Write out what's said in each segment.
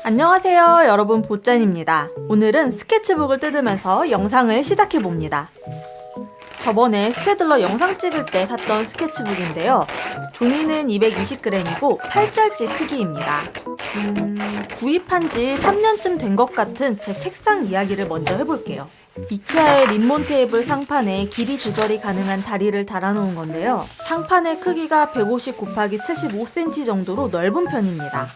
안녕하세요, 여러분. 보짠입니다. 오늘은 스케치북을 뜯으면서 영상을 시작해봅니다. 저번에 스테들러 영상 찍을 때 샀던 스케치북인데요. 종이는 220g이고 8절지 크기입니다. 구입한 지 3년쯤 된 것 같은 제 책상 이야기를 먼저 해볼게요. 이케아의 린몬 테이블 상판에 길이 조절이 가능한 다리를 달아놓은 건데요. 상판의 크기가 150 곱하기 75cm 정도로 넓은 편입니다.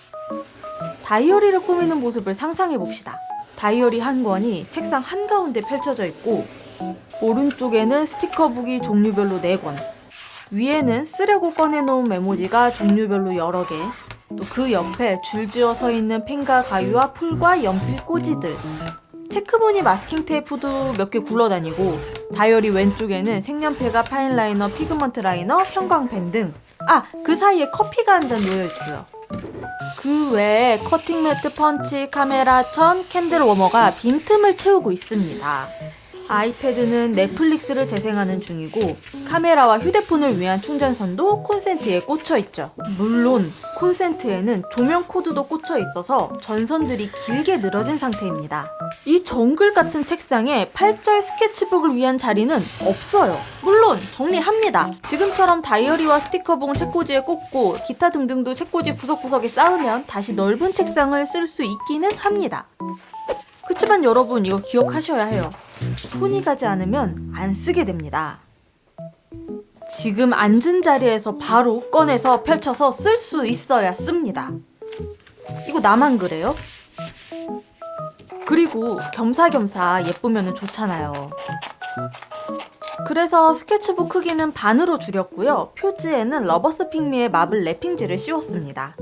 다이어리를 꾸미는 모습을 상상해봅시다. 다이어리 한 권이 책상 한가운데 펼쳐져 있고 오른쪽에는 스티커북이 종류별로 4권, 위에는 쓰려고 꺼내놓은 메모지가 종류별로 여러 개, 또 그 옆에 줄지어 서 있는 펜과 가위와 풀과 연필 꽂이들, 체크무늬 마스킹 테이프도 몇 개 굴러다니고, 다이어리 왼쪽에는 색연필과 파인라이너, 피그먼트 라이너, 형광펜 등, 그 사이에 커피가 한 잔 놓여있고요. 그 외에 커팅 매트, 펀치, 카메라, 천, 캔들 워머가 빈틈을 채우고 있습니다. 아이패드는 넷플릭스를 재생하는 중이고 카메라와 휴대폰을 위한 충전선도 콘센트에 꽂혀있죠. 물론 콘센트에는 조명 코드도 꽂혀 있어서 전선들이 길게 늘어진 상태입니다. 이 정글 같은 책상에 8절 스케치북을 위한 자리는 없어요. 물론 정리합니다. 지금처럼 다이어리와 스티커북은 책꽂이에 꽂고 기타 등등도 책꽂이 구석구석에 쌓으면 다시 넓은 책상을 쓸 수 있기는 합니다. 그치만 여러분, 이거 기억하셔야 해요. 손이 가지 않으면 안 쓰게 됩니다. 지금 앉은 자리에서 바로 꺼내서 펼쳐서 쓸 수 있어야 씁니다. 이거 나만 그래요? 그리고 겸사겸사 예쁘면 좋잖아요. 그래서 스케치북 크기는 반으로 줄였고요. 표지에는 러버스 핑미의 마블 랩핑지를 씌웠습니다.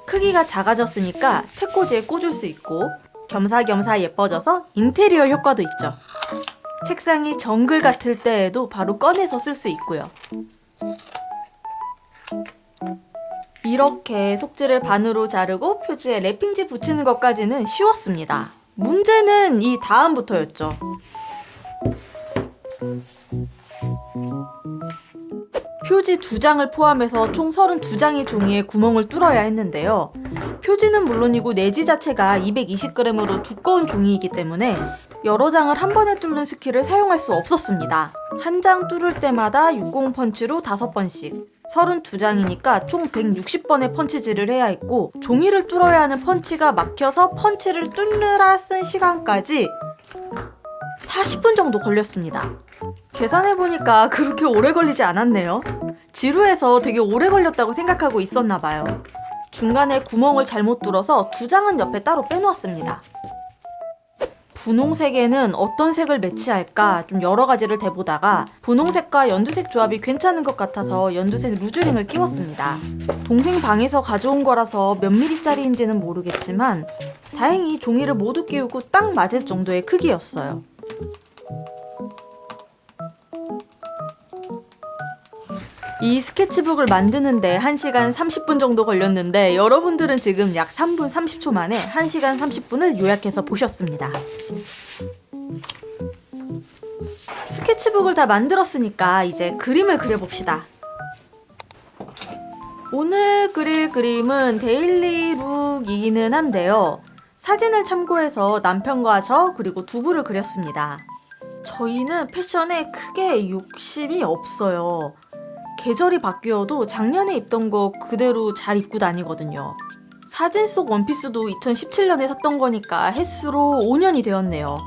크기가 작아졌으니까 책꽂이에 꽂을 수 있고 겸사겸사 예뻐져서 인테리어 효과도 있죠. 책상이 정글 같을 때에도 바로 꺼내서 쓸 수 있고요. 이렇게 속지를 반으로 자르고 표지에 랩핑지 붙이는 것까지는 쉬웠습니다. 문제는 이 다음부터였죠. 표지 2장을 포함해서 총 32장의 종이에 구멍을 뚫어야 했는데요. 표지는 물론이고 내지 자체가 220g으로 두꺼운 종이이기 때문에 여러 장을 한 번에 뚫는 스킬을 사용할 수 없었습니다. 한 장 뚫을 때마다 60 펀치로 5번씩, 32장이니까 총 160번의 펀치질을 해야 했고, 종이를 뚫어야 하는 펀치가 막혀서 펀치를 뚫느라 쓴 시간까지 40분 정도 걸렸습니다. 계산해보니까 그렇게 오래 걸리지 않았네요. 지루해서 되게 오래 걸렸다고 생각하고 있었나봐요. 중간에 구멍을 잘못 뚫어서 2장은 옆에 따로 빼놓았습니다. 분홍색에는 어떤 색을 매치할까 좀 여러 가지를 대보다가 분홍색과 연두색 조합이 괜찮은 것 같아서 연두색 루즈링을 끼웠습니다. 동생 방에서 가져온 거라서 몇 밀리짜리인지는 모르겠지만 다행히 종이를 모두 끼우고 딱 맞을 정도의 크기였어요. 이 스케치북을 만드는데 1시간 30분 정도 걸렸는데 여러분들은 지금 약 3분 30초 만에 1시간 30분을 요약해서 보셨습니다. 스케치북을 다 만들었으니까 이제 그림을 그려봅시다. 오늘 그릴 그림은 데일리 룩이기는 한데요. 사진을 참고해서 남편과 저 그리고 두부를 그렸습니다. 저희는 패션에 크게 욕심이 없어요. 계절이 바뀌어도 작년에 입던 거 그대로 잘 입고 다니거든요. 사진 속 원피스도 2017년에 샀던 거니까 횟수로 5년이 되었네요.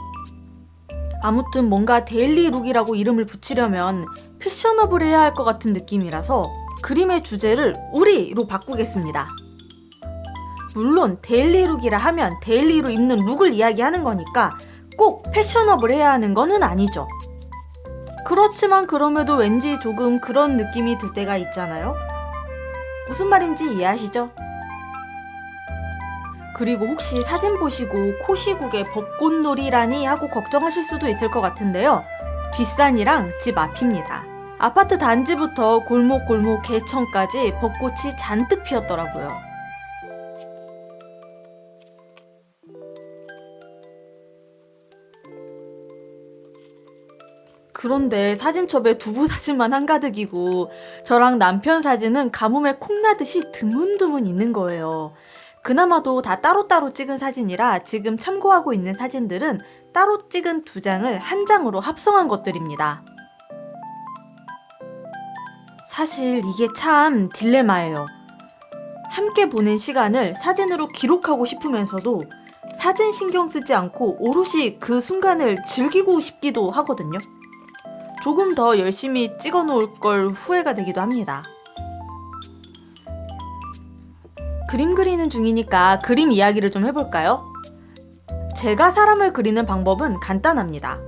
아무튼 뭔가 데일리 룩이라고 이름을 붙이려면 패셔너블해야 할 것 같은 느낌이라서 그림의 주제를 우리로 바꾸겠습니다. 물론 데일리 룩이라 하면 데일리로 입는 룩을 이야기하는 거니까 꼭 패셔너블해야 하는 거는 아니죠. 그렇지만 그럼에도 왠지 조금 그런 느낌이 들 때가 있잖아요? 무슨 말인지 이해하시죠? 그리고 혹시 사진 보시고 코시국에 벚꽃놀이라니 하고 걱정하실 수도 있을 것 같은데요. 뒷산이랑 집 앞입니다. 아파트 단지부터 골목골목 개천까지 벚꽃이 잔뜩 피었더라고요. 그런데 사진첩에 두부 사진만 한가득이고 저랑 남편 사진은 가뭄에 콩나듯이 드문드문 있는 거예요. 그나마도 다 따로따로 찍은 사진이라 지금 참고하고 있는 사진들은 따로 찍은 2장을 한 장으로 합성한 것들입니다. 사실 이게 참 딜레마예요. 함께 보낸 시간을 사진으로 기록하고 싶으면서도 사진 신경 쓰지 않고 오롯이 그 순간을 즐기고 싶기도 하거든요. 조금 더 열심히 찍어 놓을 걸 후회가 되기도 합니다. 그림 그리는 중이니까 그림 이야기를 좀 해볼까요? 제가 사람을 그리는 방법은 간단합니다.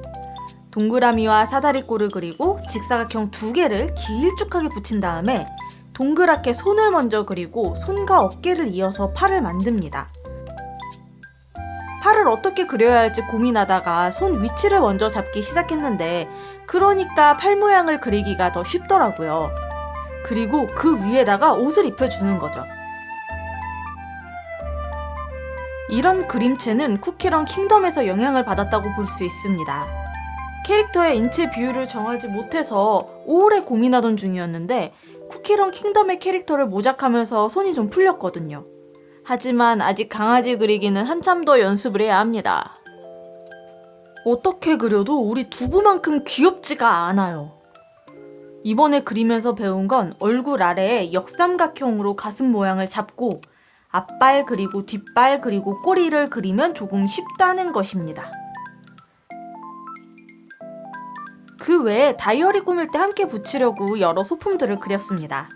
동그라미와 사다리꼴을 그리고 직사각형 2개를 길쭉하게 붙인 다음에 동그랗게 손을 먼저 그리고 손과 어깨를 이어서 팔을 만듭니다. 팔을 어떻게 그려야 할지 고민하다가 손 위치를 먼저 잡기 시작했는데 그러니까 팔 모양을 그리기가 더 쉽더라고요. 그리고 그 위에다가 옷을 입혀주는 거죠. 이런 그림체는 쿠키런 킹덤에서 영향을 받았다고 볼 수 있습니다. 캐릭터의 인체 비율을 정하지 못해서 오래 고민하던 중이었는데 쿠키런 킹덤의 캐릭터를 모작하면서 손이 좀 풀렸거든요. 하지만 아직 강아지 그리기는 한참 더 연습을 해야 합니다. 어떻게 그려도 우리 두부만큼 귀엽지가 않아요. 이번에 그리면서 배운 건 얼굴 아래에 역삼각형으로 가슴 모양을 잡고 앞발 그리고 뒷발 그리고 꼬리를 그리면 조금 쉽다는 것입니다. 그 외에 다이어리 꾸밀 때 함께 붙이려고 여러 소품들을 그렸습니다.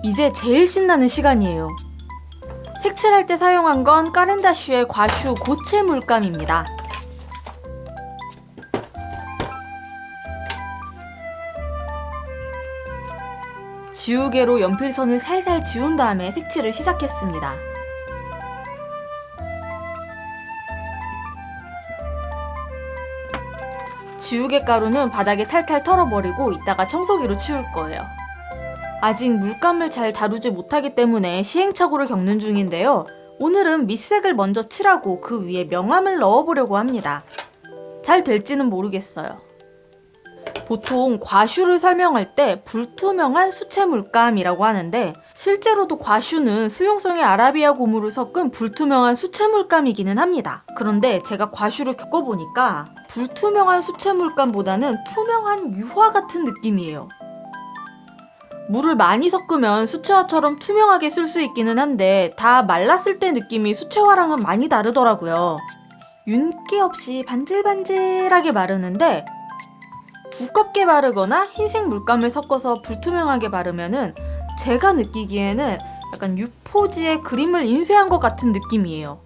이제 제일 신나는 시간이에요. 색칠할 때 사용한 건 까렌다슈의 과슈 고체 물감입니다. 지우개로 연필선을 살살 지운 다음에 색칠을 시작했습니다. 지우개 가루는 바닥에 탈탈 털어버리고 이따가 청소기로 치울 거예요. 아직 물감을 잘 다루지 못하기 때문에 시행착오를 겪는 중인데요. 오늘은 밑색을 먼저 칠하고 그 위에 명암을 넣어보려고 합니다. 잘 될지는 모르겠어요. 보통 과슈를 설명할 때 불투명한 수채 물감이라고 하는데 실제로도 과슈는 수용성의 아라비아 고무를 섞은 불투명한 수채 물감이기는 합니다. 그런데 제가 과슈를 겪어보니까 불투명한 수채 물감보다는 투명한 유화 같은 느낌이에요. 물을 많이 섞으면 수채화처럼 투명하게 쓸 수 있기는 한데 다 말랐을 때 느낌이 수채화랑은 많이 다르더라고요. 윤기 없이 반질반질하게 마르는데 두껍게 바르거나 흰색 물감을 섞어서 불투명하게 바르면은 제가 느끼기에는 약간 유포지에 그림을 인쇄한 것 같은 느낌이에요.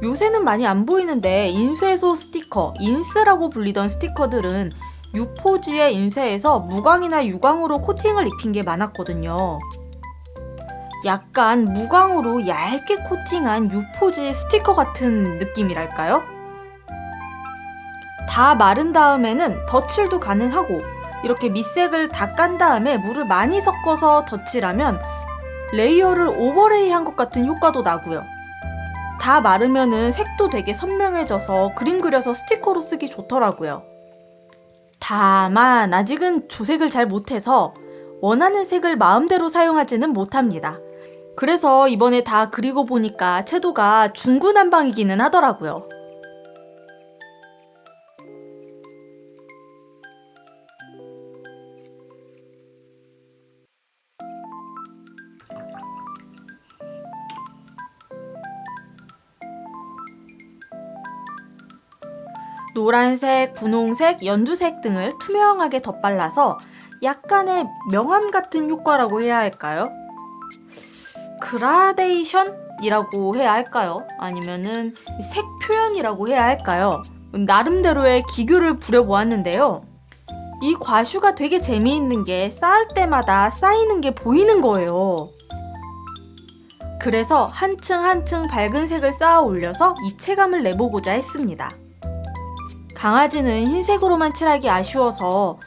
요새는 많이 안 보이는데 인쇄소 스티커, 인스라고 불리던 스티커들은 유포지에 인쇄해서 무광이나 유광으로 코팅을 입힌 게 많았거든요. 약간 무광으로 얇게 코팅한 유포지 스티커 같은 느낌이랄까요? 다 마른 다음에는 덧칠도 가능하고 이렇게 밑색을 다 깐 다음에 물을 많이 섞어서 덧칠하면 레이어를 오버레이 한 것 같은 효과도 나고요. 다 마르면은 색도 되게 선명해져서 그림 그려서 스티커로 쓰기 좋더라고요. 다만 아직은 조색을 잘 못해서 원하는 색을 마음대로 사용하지는 못합니다. 그래서 이번에 다 그리고 보니까 채도가 중구난방이기는 하더라고요. 노란색, 분홍색, 연두색 등을 투명하게 덧발라서 약간의 명암 같은 효과라고 해야 할까요? 그라데이션이라고 해야 할까요? 아니면은 색 표현이라고 해야 할까요? 나름대로의 기교를 부려보았는데요. 이 과슈가 되게 재미있는 게 쌓을 때마다 쌓이는 게 보이는 거예요. 그래서 한층 한층 밝은 색을 쌓아 올려서 입체감을 내보고자 했습니다. 강아지는 흰색으로만 칠하기 아쉬워서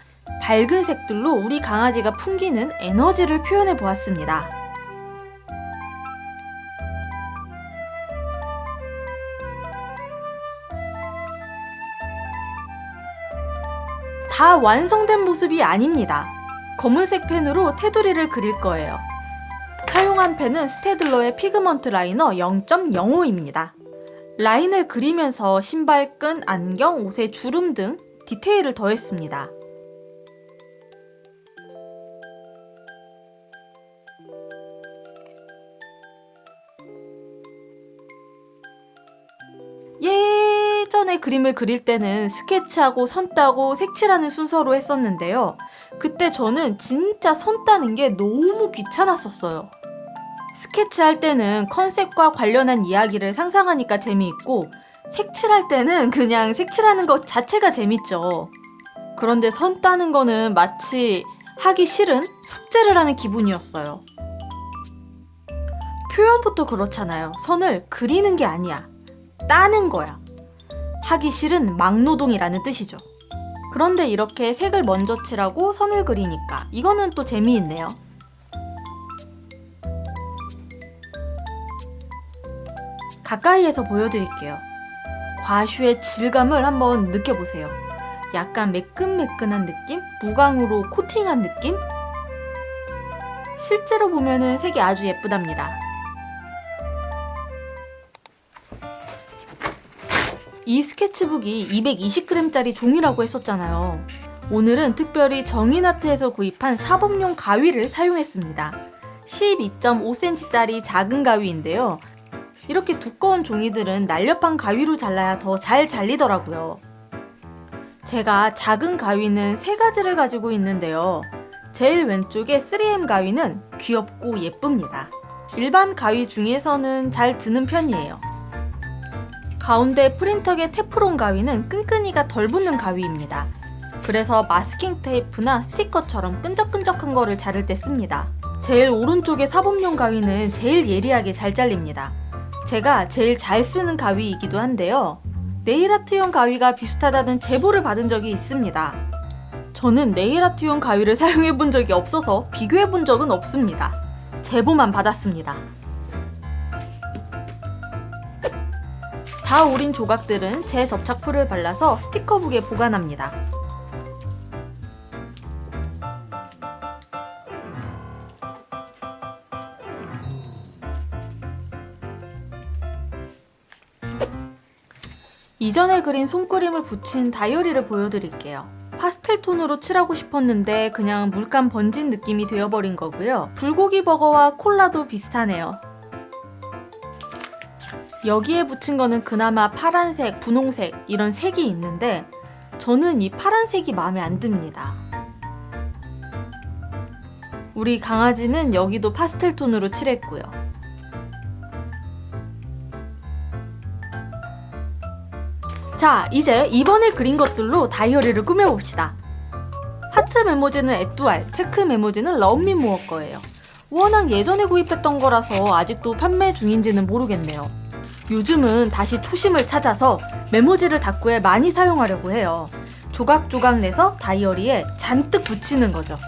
밝은 색들로 우리 강아지가 풍기는 에너지를 표현해 보았습니다. 다 완성된 모습이 아닙니다. 검은색 펜으로 테두리를 그릴 거예요. 사용한 펜은 스테들러의 피그먼트 라이너 0.05입니다. 라인을 그리면서 신발끈, 안경, 옷의 주름 등 디테일을 더했습니다. 예전에 그림을 그릴 때는 스케치하고 선 따고 색칠하는 순서로 했었는데요. 그때 저는 진짜 선 따는 게 너무 귀찮았었어요. 스케치할 때는 컨셉과 관련한 이야기를 상상하니까 재미있고, 색칠할 때는 그냥 색칠하는 것 자체가 재밌죠. 그런데 선 따는 거는 마치 하기 싫은 숙제를 하는 기분이었어요. 표현부터 그렇잖아요. 선을 그리는 게 아니야. 따는 거야. 하기 싫은 막노동이라는 뜻이죠. 그런데 이렇게 색을 먼저 칠하고 선을 그리니까 이거는 또 재미있네요. 가까이에서 보여드릴게요. 과슈의 질감을 한번 느껴보세요. 약간 매끈매끈한 느낌? 무광으로 코팅한 느낌? 실제로 보면은 색이 아주 예쁘답니다. 이 스케치북이 220g짜리 종이라고 했었잖아요. 오늘은 특별히 정인아트에서 구입한 사범용 가위를 사용했습니다. 12.5cm짜리 작은 가위인데요. 이렇게 두꺼운 종이들은 날렵한 가위로 잘라야 더 잘 잘리더라고요. 제가 작은 가위는 3가지를 가지고 있는데요. 제일 왼쪽의 3M 가위는 귀엽고 예쁩니다. 일반 가위 중에서는 잘 드는 편이에요. 가운데 프린터계 테프론 가위는 끈끈이가 덜 붙는 가위입니다. 그래서 마스킹 테이프나 스티커처럼 끈적끈적한 거를 자를 때 씁니다. 제일 오른쪽의 사범용 가위는 제일 예리하게 잘 잘립니다. 제가 제일 잘 쓰는 가위이기도 한데요. 네일아트용 가위가 비슷하다는 제보를 받은 적이 있습니다. 저는 네일아트용 가위를 사용해 본 적이 없어서 비교해 본 적은 없습니다. 제보만 받았습니다. 다 오린 조각들은 재접착풀을 발라서 스티커북에 보관합니다. 이전에 그린 손그림을 붙인 다이어리를 보여드릴게요. 파스텔 톤으로 칠하고 싶었는데 그냥 물감 번진 느낌이 되어버린 거고요. 불고기 버거와 콜라도 비슷하네요. 여기에 붙인 거는 그나마 파란색, 분홍색 이런 색이 있는데 저는 이 파란색이 마음에 안 듭니다. 우리 강아지는 여기도 파스텔 톤으로 칠했고요. 자, 이제 이번에 그린 것들로 다이어리를 꾸며봅시다. 하트 메모지는 에뚜알, 체크 메모지는 러운미모어 거예요. 워낙 예전에 구입했던 거라서 아직도 판매 중인지는 모르겠네요. 요즘은 다시 초심을 찾아서 메모지를 다꾸에 많이 사용하려고 해요. 조각조각 내서 다이어리에 잔뜩 붙이는 거죠.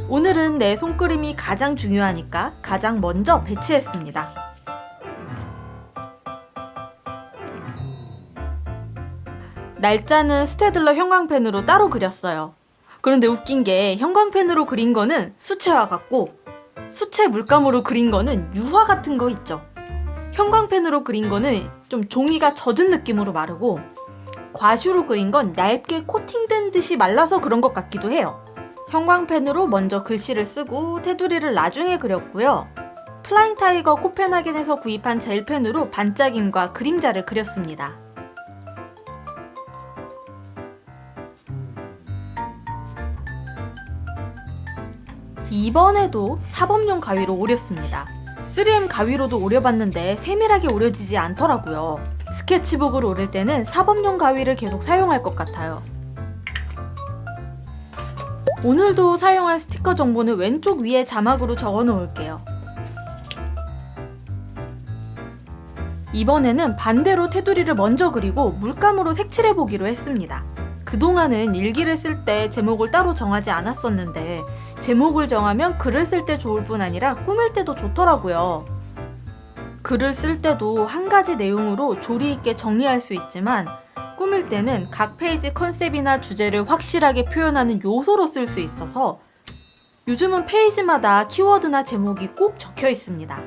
오늘은 내 손그림이 가장 중요하니까 가장 먼저 배치했습니다. 날짜는 스테들러 형광펜으로 따로 그렸어요. 그런데 웃긴 게 형광펜으로 그린 거는 수채화 같고 수채 물감으로 그린 거는 유화 같은 거 있죠. 형광펜으로 그린 거는 좀 종이가 젖은 느낌으로 마르고 과슈로 그린 건 얇게 코팅된 듯이 말라서 그런 것 같기도 해요. 형광펜으로 먼저 글씨를 쓰고 테두리를 나중에 그렸고요. 플라잉 타이거 코펜하겐에서 구입한 젤펜으로 반짝임과 그림자를 그렸습니다. 이번에도 사범용 가위로 오렸습니다. 3M 가위로도 오려봤는데 세밀하게 오려지지 않더라고요. 스케치북을 오릴 때는 사범용 가위를 계속 사용할 것 같아요. 오늘도 사용한 스티커 정보는 왼쪽 위에 자막으로 적어 놓을게요. 이번에는 반대로 테두리를 먼저 그리고 물감으로 색칠해 보기로 했습니다. 그동안은 일기를 쓸 때 제목을 따로 정하지 않았었는데 제목을 정하면 글을 쓸 때 좋을 뿐 아니라 꾸밀 때도 좋더라고요. 글을 쓸 때도 한 가지 내용으로 조리 있게 정리할 수 있지만 꾸밀 때는 각 페이지 컨셉이나 주제를 확실하게 표현하는 요소로 쓸 수 있어서 요즘은 페이지마다 키워드나 제목이 꼭 적혀 있습니다.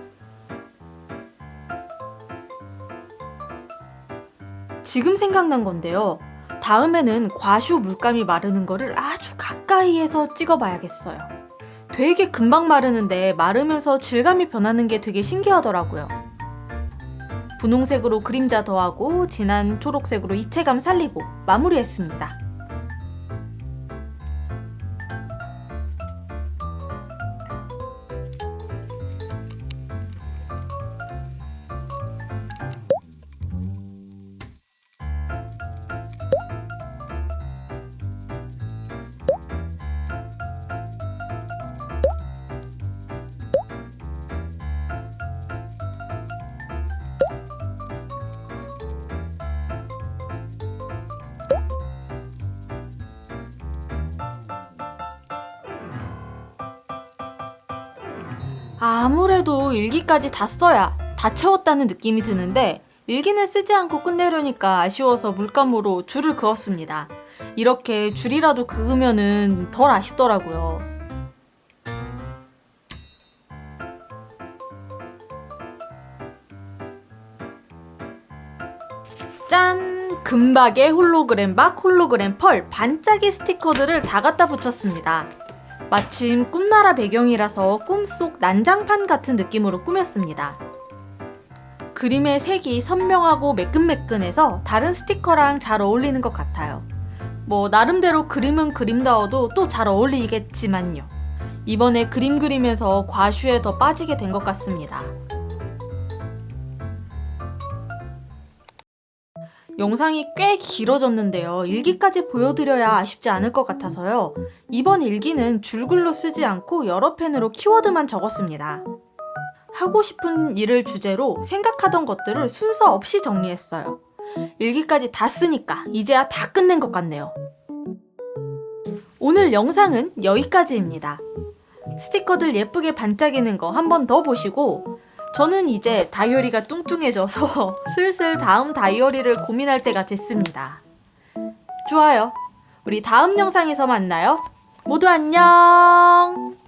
지금 생각난 건데요. 다음에는 과슈 물감이 마르는 거를 아주 가까이에서 찍어봐야겠어요. 되게 금방 마르는데 마르면서 질감이 변하는 게 되게 신기하더라고요. 분홍색으로 그림자 더하고 진한 초록색으로 입체감 살리고 마무리했습니다. 아무래도 일기까지 다 써야 다 채웠다는 느낌이 드는데 일기는 쓰지 않고 끝내려니까 아쉬워서 물감으로 줄을 그었습니다. 이렇게 줄이라도 그으면은 덜 아쉽더라고요. 짠! 금박의 홀로그램 박, 홀로그램 펄, 반짝이 스티커들을 다 갖다 붙였습니다. 마침 꿈나라 배경이라서 꿈속 난장판 같은 느낌으로 꾸몄습니다. 그림의 색이 선명하고 매끈매끈해서 다른 스티커랑 잘 어울리는 것 같아요. 뭐 나름대로 그림은 그림다워도 또 잘 어울리겠지만요. 이번에 그림 그리면서 과슈에 더 빠지게 된 것 같습니다. 영상이 꽤 길어졌는데요. 일기까지 보여드려야 아쉽지 않을 것 같아서요. 이번 일기는 줄글로 쓰지 않고 여러 펜으로 키워드만 적었습니다. 하고 싶은 일을 주제로 생각하던 것들을 순서 없이 정리했어요. 일기까지 다 쓰니까 이제야 다 끝낸 것 같네요. 오늘 영상은 여기까지입니다. 스티커들 예쁘게 반짝이는 거 한 번 더 보시고 저는 이제 다이어리가 뚱뚱해져서 슬슬 다음 다이어리를 고민할 때가 됐습니다. 좋아요. 우리 다음 영상에서 만나요. 모두 안녕!